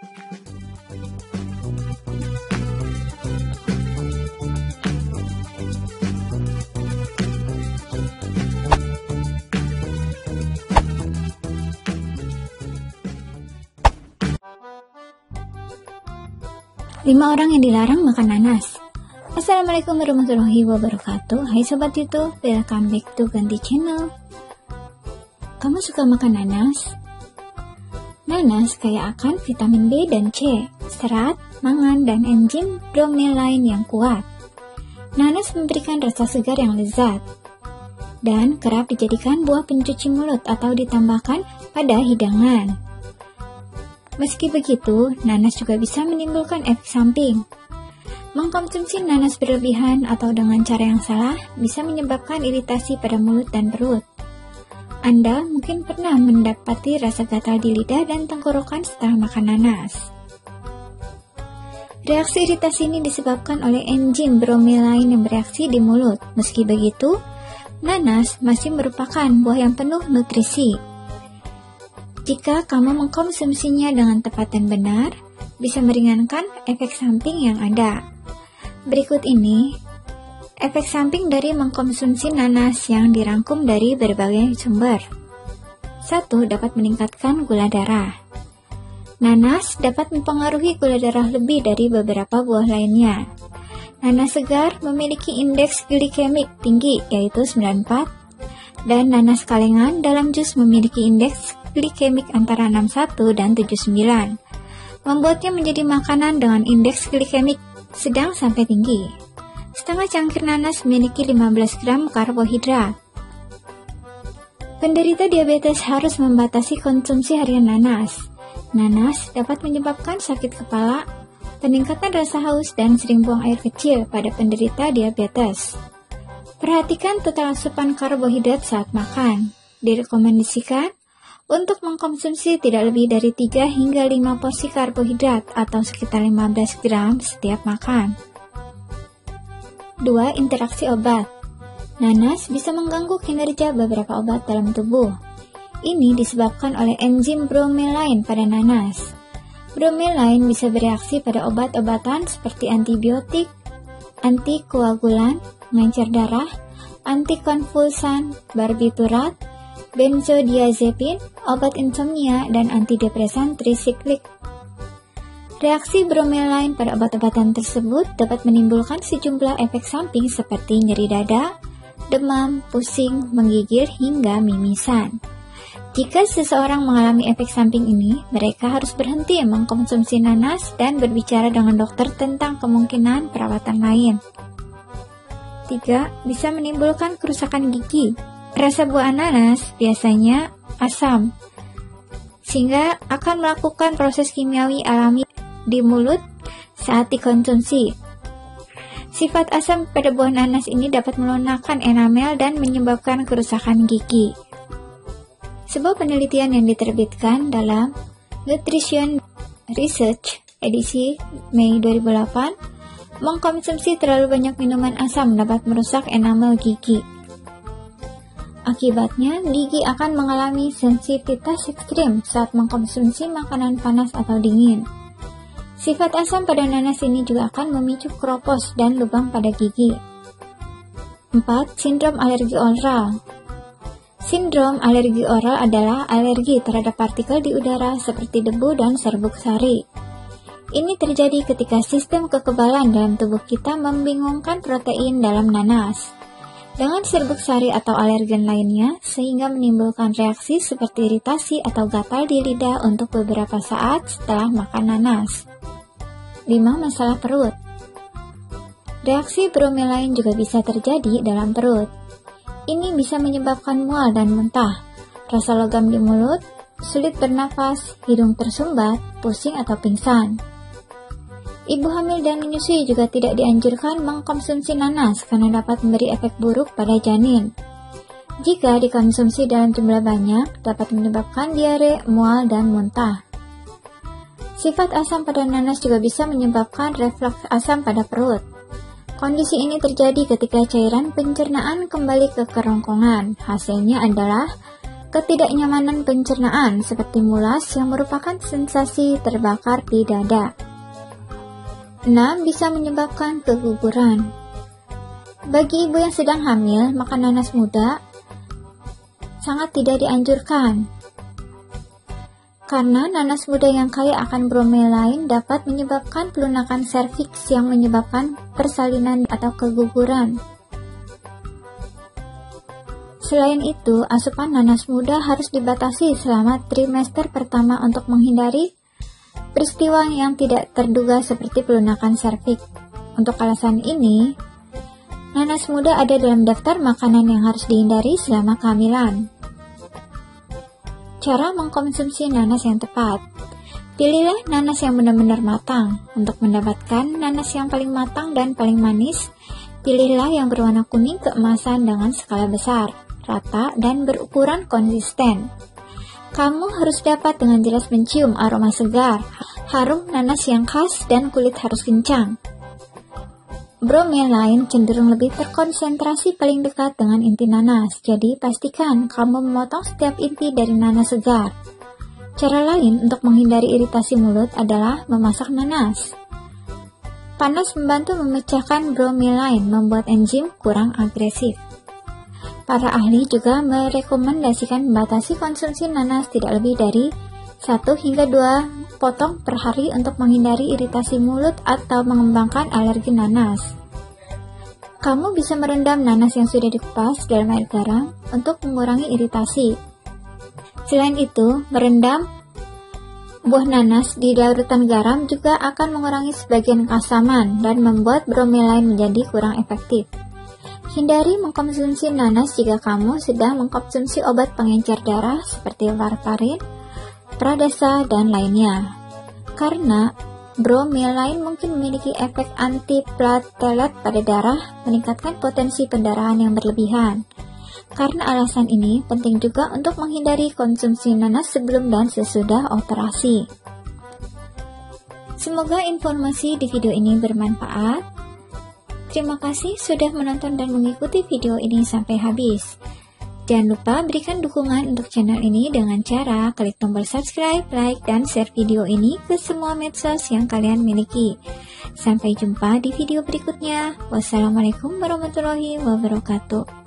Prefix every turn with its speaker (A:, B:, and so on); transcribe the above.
A: Lima orang yang dilarang makan nanas. Assalamualaikum warahmatullahi wabarakatuh. Hai Sobat YouTube, welcome back to Ganti Channel. Kamu suka makan nanas? Nanas kaya akan vitamin B dan C, serat, mangan, dan enzim bromelain yang kuat. Nanas memberikan rasa segar yang lezat dan kerap dijadikan buah pencuci mulut atau ditambahkan pada hidangan. Meski begitu, nanas juga bisa menimbulkan efek samping. Mengkonsumsi nanas berlebihan atau dengan cara yang salah bisa menyebabkan iritasi pada mulut dan perut. Anda mungkin pernah mendapati rasa gatal di lidah dan tenggorokan setelah makan nanas. Reaksi iritasi ini disebabkan oleh enzim bromelain yang bereaksi di mulut. Meski begitu, nanas masih merupakan buah yang penuh nutrisi. Jika kamu mengkonsumsinya dengan tepat dan benar, bisa meringankan efek samping yang ada. Berikut ini, efek samping dari mengkonsumsi nanas yang dirangkum dari berbagai sumber. 1. Dapat meningkatkan gula darah. Nanas dapat mempengaruhi gula darah lebih dari beberapa buah lainnya. Nanas segar memiliki indeks glikemik tinggi, yaitu 94, dan nanas kalengan dalam jus memiliki indeks glikemik antara 61 dan 79, membuatnya menjadi makanan dengan indeks glikemik sedang sampai tinggi. Setengah cangkir nanas memiliki 15 gram karbohidrat. Penderita diabetes harus membatasi konsumsi harian nanas. Nanas dapat menyebabkan sakit kepala, peningkatan rasa haus, dan sering buang air kecil pada penderita diabetes. Perhatikan total asupan karbohidrat saat makan. Direkomendasikan untuk mengkonsumsi tidak lebih dari 3 hingga 5 porsi karbohidrat atau sekitar 15 gram setiap makan. 2. Interaksi obat. Nanas bisa mengganggu kinerja beberapa obat dalam tubuh. Ini disebabkan oleh enzim bromelain pada nanas. Bromelain bisa bereaksi pada obat-obatan seperti antibiotik, antikoagulan, pengencer darah, antikonvulsan, barbiturat, benzodiazepin, obat insomnia, dan antidepresan trisiklik. Reaksi bromelain pada obat-obatan tersebut dapat menimbulkan sejumlah efek samping seperti nyeri dada, demam, pusing, menggigil, hingga mimisan. Jika seseorang mengalami efek samping ini, mereka harus berhenti mengkonsumsi nanas dan berbicara dengan dokter tentang kemungkinan perawatan lain. 3. Bisa menimbulkan kerusakan gigi. Rasa buah nanas biasanya asam, sehingga akan melakukan proses kimiawi alami di mulut saat dikonsumsi. Sifat asam pada buah nanas ini dapat melunakkan enamel dan menyebabkan kerusakan gigi. Sebuah penelitian yang diterbitkan dalam Nutrition Research edisi Mei 2008, mengkonsumsi terlalu banyak minuman asam dapat merusak enamel gigi. Akibatnya, gigi akan mengalami sensitivitas ekstrim saat mengkonsumsi makanan panas atau dingin. Sifat asam pada nanas ini juga akan memicu kropos dan lubang pada gigi. 4. Sindrom alergi oral. Sindrom alergi oral adalah alergi terhadap partikel di udara seperti debu dan serbuk sari. Ini terjadi ketika sistem kekebalan dalam tubuh kita membingungkan protein dalam nanas dengan serbuk sari atau alergen lainnya, sehingga menimbulkan reaksi seperti iritasi atau gatal di lidah untuk beberapa saat setelah makan nanas. 5. Masalah perut. Reaksi bromelain juga bisa terjadi dalam perut. Ini bisa menyebabkan mual dan muntah, rasa logam di mulut, sulit bernafas, hidung tersumbat, pusing atau pingsan. Ibu hamil dan menyusui juga tidak dianjurkan mengkonsumsi nanas karena dapat memberi efek buruk pada janin. Jika dikonsumsi dalam jumlah banyak, dapat menyebabkan diare, mual, dan muntah. Sifat asam pada nanas juga bisa menyebabkan refleks asam pada perut. Kondisi ini terjadi ketika cairan pencernaan kembali ke kerongkongan. Hasilnya adalah Ketidaknyamanan pencernaan seperti mulas yang merupakan sensasi terbakar di dada. 6. Bisa menyebabkan keguguran. Bagi ibu yang sedang hamil, makan nanas muda sangat tidak dianjurkan. Karena nanas muda yang kaya akan bromelain dapat menyebabkan pelunakan serviks yang menyebabkan persalinan atau keguguran. Selain itu, asupan nanas muda harus dibatasi selama trimester pertama untuk menghindari peristiwa yang tidak terduga seperti pelunakan serviks. Untuk alasan ini, nanas muda ada dalam daftar makanan yang harus dihindari selama kehamilan. Cara mengkonsumsi nanas yang tepat. Pilihlah nanas yang benar-benar matang. Untuk mendapatkan nanas yang paling matang dan paling manis, pilihlah yang berwarna kuning keemasan dengan skala besar, rata, dan berukuran konsisten. Kamu harus dapat dengan jelas mencium aroma segar, harum nanas yang khas, dan kulit harus kencang. Bromelain cenderung lebih terkonsentrasi paling dekat dengan inti nanas, jadi pastikan kamu memotong setiap inti dari nanas segar. Cara lain untuk menghindari iritasi mulut adalah memasak nanas. Panas membantu memecahkan bromelain, membuat enzim kurang agresif. Para ahli juga merekomendasikan membatasi konsumsi nanas tidak lebih dari 1 hingga 2 potong per hari untuk menghindari iritasi mulut atau mengembangkan alergi nanas. Kamu bisa merendam nanas yang sudah dikupas dalam air garam untuk mengurangi iritasi. Selain itu, merendam buah nanas di larutan garam juga akan mengurangi sebagian keasaman dan membuat bromelain menjadi kurang efektif. Hindari mengkonsumsi nanas jika kamu sedang mengkonsumsi obat pengencer darah seperti warfarin, Pradasa, dan lainnya. Karena bromelain mungkin memiliki efek antiplatelet pada darah, meningkatkan potensi pendarahan yang berlebihan. Karena alasan ini, penting juga untuk menghindari konsumsi nanas sebelum dan sesudah operasi. Semoga informasi di video ini bermanfaat. Terima kasih sudah menonton dan mengikuti video ini sampai habis. Jangan lupa berikan dukungan untuk channel ini dengan cara klik tombol subscribe, like, dan share video ini ke semua medsos yang kalian miliki. Sampai jumpa di video berikutnya. Wassalamualaikum warahmatullahi wabarakatuh.